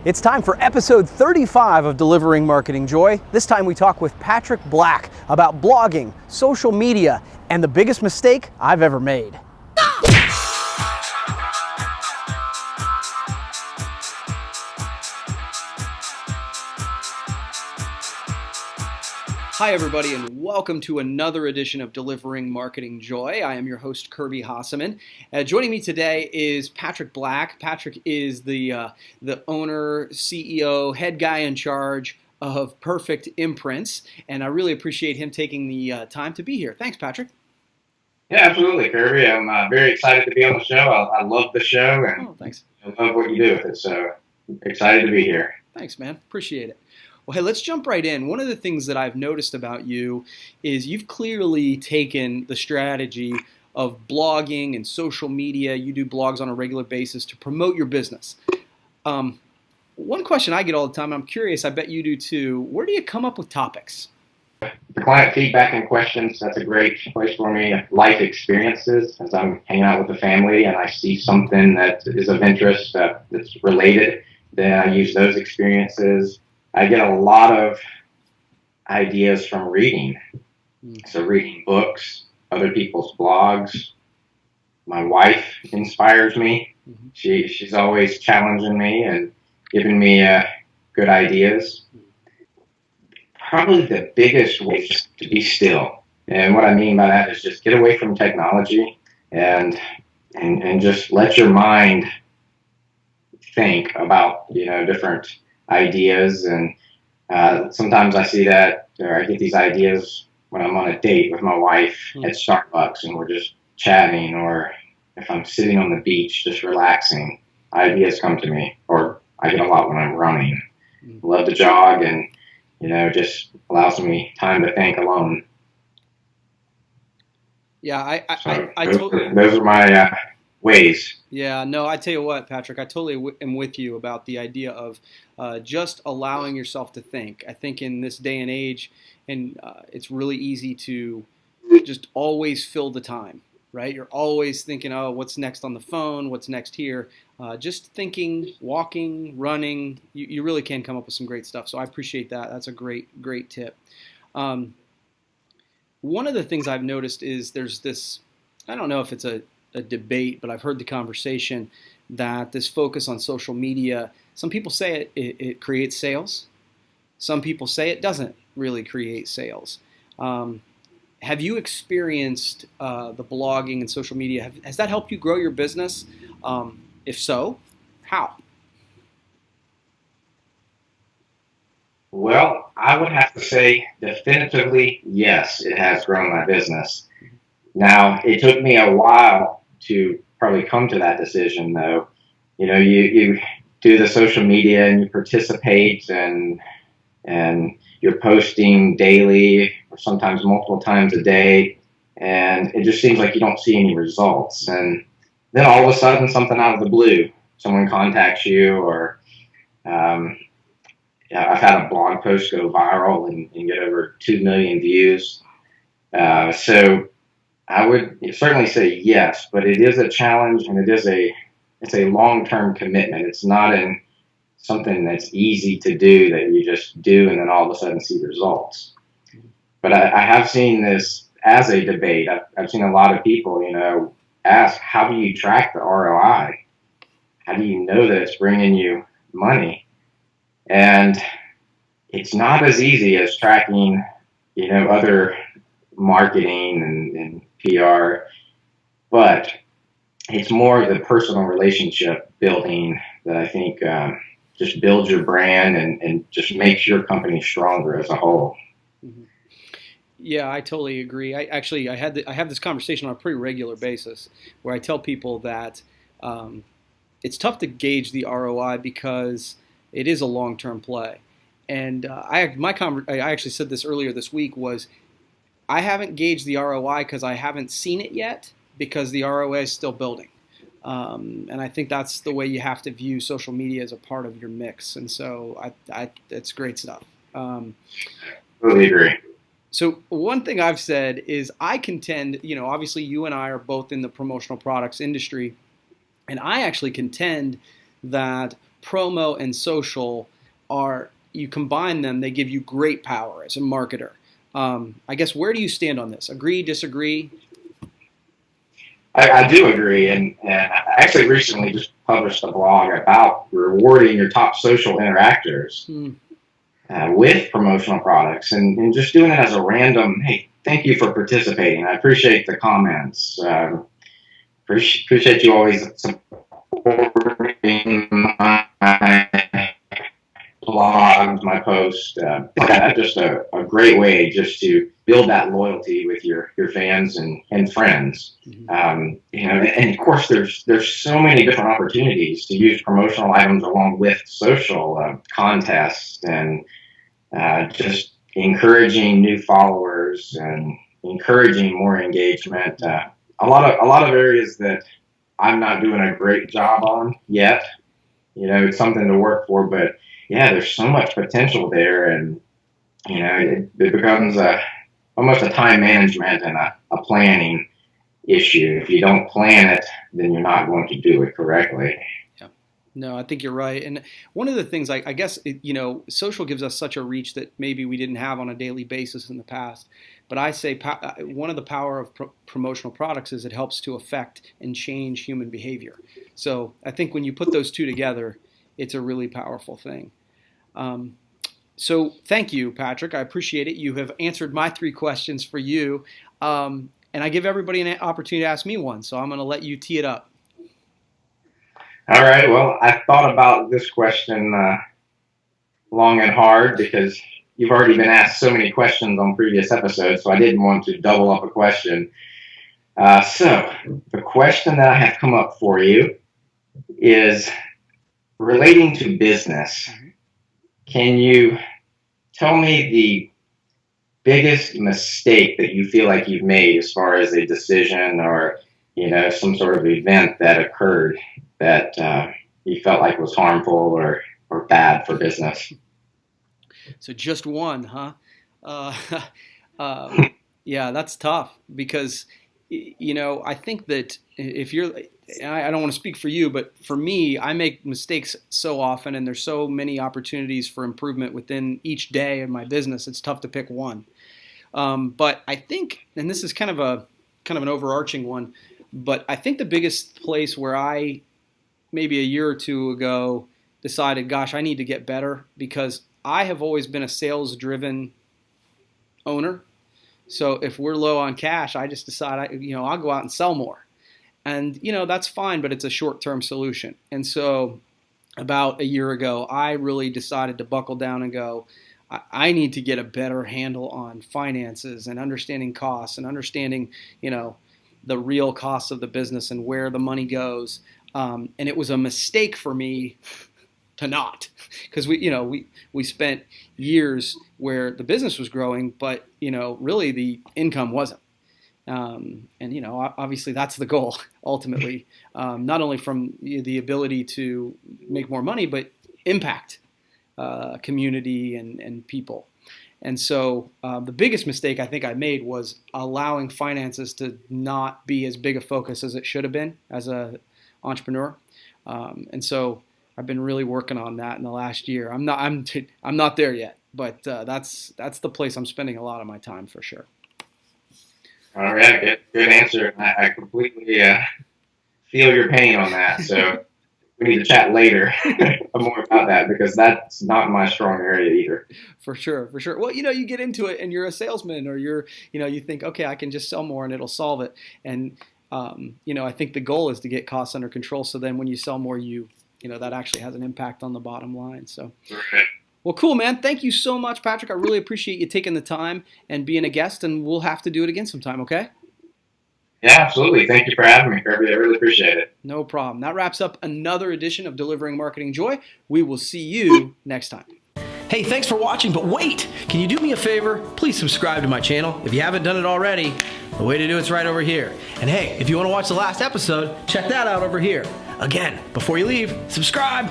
It's time for episode 35 of Delivering Marketing Joy. This time we talk with Patrick Black about blogging, social media, and the biggest mistake I've ever made. Hi everybody, and welcome to another edition of Delivering Marketing Joy. I am your host, Kirby Hasseman. Joining me today is Patrick Black. Patrick is the owner, CEO, head guy in charge of Perfect Imprints, and I really appreciate him taking the time to be here. Thanks, Patrick. Yeah, absolutely, Kirby. I'm very excited to be on the show. I love the show, and thanks. I love what you do with it, so excited to be here. Thanks, man. Appreciate it. Well, hey, let's jump right in. One of the things that I've noticed about you is you've clearly taken the strategy of blogging and social media. You do blogs on a regular basis to promote your business. One question I get all the time, and I'm curious, I bet you do too, where do you come up with topics? The client feedback and questions, that's a great place for me. Life experiences, as I'm hanging out with the family and I see something that is of interest that's related, then I use those experiences. I get a lot of ideas from reading. So reading books, other people's blogs. My wife inspires me. She's always challenging me and giving me good ideas. Probably the biggest way is to be still. And what I mean by that is just get away from technology and just let your mind think about, different ideas. And sometimes I see that, or I get these ideas when I'm on a date with my wife at Starbucks and we're just chatting, or if I'm sitting on the beach just relaxing, ideas come to me. Or I get a lot when I'm running. Love to jog, and just allows me time to think alone. Yeah, those are my ways. Yeah, no, I tell you what, Patrick, I totally am with you about the idea of just allowing yourself to think. I think in this day and age, and it's really easy to just always fill the time, right? You're always thinking, oh, what's next on the phone? What's next here? Just thinking, walking, running, you really can come up with some great stuff. So I appreciate that. That's a great tip. One of the things I've noticed is there's this, I don't know if it's a debate, but I've heard the conversation that this focus on social media, some people say it creates sales. Some people say it doesn't really create sales. Have you experienced the blogging and social media? Has that helped you grow your business? If so, how? Well, I would have to say definitively, yes, it has grown my business. Now, it took me a while to probably come to that decision, though. You do the social media and you participate and you're posting daily or sometimes multiple times a day, and it just seems like you don't see any results. And then all of a sudden, something out of the blue, someone contacts you, or I've had a blog post go viral and get over 2 million views. So I would certainly say yes, but it is a challenge, and it's a long-term commitment. It's not something that's easy to do that you just do and then all of a sudden see results. But I have seen this as a debate. I've seen a lot of people, ask, how do you track the ROI? How do you know that it's bringing you money? And it's not as easy as tracking, other marketing and PR, but it's more of the personal relationship building that I think just builds your brand and just makes your company stronger as a whole. Mm-hmm. Yeah, I totally agree. I have this conversation on a pretty regular basis where I tell people that it's tough to gauge the ROI because it is a long-term play. And I actually said this earlier this week was I haven't gauged the ROI because I haven't seen it yet, because the ROI is still building. And I think that's the way you have to view social media as a part of your mix. And so it's great stuff. Totally agree. So one thing I've said is I contend, obviously you and I are both in the promotional products industry, and I actually contend that promo and social you combine them, they give you great power as a marketer. I guess, where do you stand on this? Agree, disagree? I do agree, and I actually recently just published a blog about rewarding your top social interactors with promotional products, and just doing it as a random, hey, thank you for participating. I appreciate the comments. Appreciate you always supporting my blogs, my posts. That's just a great way just to build that loyalty with your fans and friends. And of course, there's so many different opportunities to use promotional items along with social contests and just encouraging new followers and encouraging more engagement. A lot of areas that I'm not doing a great job on yet. It's something to work for, but yeah, there's so much potential there, and it becomes almost a time management and a planning issue. If you don't plan it, then you're not going to do it correctly. Yeah. No, I think you're right. And one of the things, I guess, social gives us such a reach that maybe we didn't have on a daily basis in the past. But I say one of the power of promotional products is it helps to affect and change human behavior. So I think when you put those two together, it's a really powerful thing. So thank you, Patrick. I appreciate it. You have answered my 3 questions for you. And I give everybody an opportunity to ask me one. So I'm going to let you tee it up. All right. Well, I thought about this question long and hard because you've already been asked so many questions on previous episodes, so I didn't want to double up a question. So the question that I have come up for you is relating to business. Can you tell me the biggest mistake that you feel like you've made as far as a decision or, some sort of event that occurred that you felt like was harmful or bad for business? So just one, huh? Yeah, that's tough because, I think that if you're, I don't want to speak for you, but for me, I make mistakes so often, and there's so many opportunities for improvement within each day of my business. It's tough to pick one. But I think, and this is kind of an overarching one, but I think the biggest place where I, maybe a year or two ago, decided, gosh, I need to get better because I have always been a sales-driven owner. So if we're low on cash, I just decide, I'll go out and sell more. And, that's fine, but it's a short-term solution. And so about a year ago, I really decided to buckle down and go, I need to get a better handle on finances and understanding costs and understanding, the real costs of the business and where the money goes. And it was a mistake for me to not, because we spent years where the business was growing, but really the income wasn't. And obviously that's the goal ultimately, not only from the ability to make more money, but impact community and people. And so the biggest mistake I think I made was allowing finances to not be as big a focus as it should have been as an entrepreneur. And so I've been really working on that in the last year. I'm not there yet, but that's the place I'm spending a lot of my time for sure. All right, good answer. I completely feel your pain on that. So we need to chat later more about that because that's not my strong area either. For sure. Well, you get into it and you're a salesman, or you think, okay, I can just sell more and it'll solve it. And I think the goal is to get costs under control. So then when you sell more, that actually has an impact on the bottom line. So, right. Well, cool, man. Thank you so much, Patrick. I really appreciate you taking the time and being a guest, and we'll have to do it again sometime, okay? Yeah, absolutely. Thank you for having me, Kirby. I really appreciate it. No problem. That wraps up another edition of Delivering Marketing Joy. We will see you next time. Hey, thanks for watching, but wait! Can you do me a favor? Please subscribe to my channel. If you haven't done it already, the way to do it's right over here. And hey, if you want to watch the last episode, check that out over here. Again, before you leave, subscribe!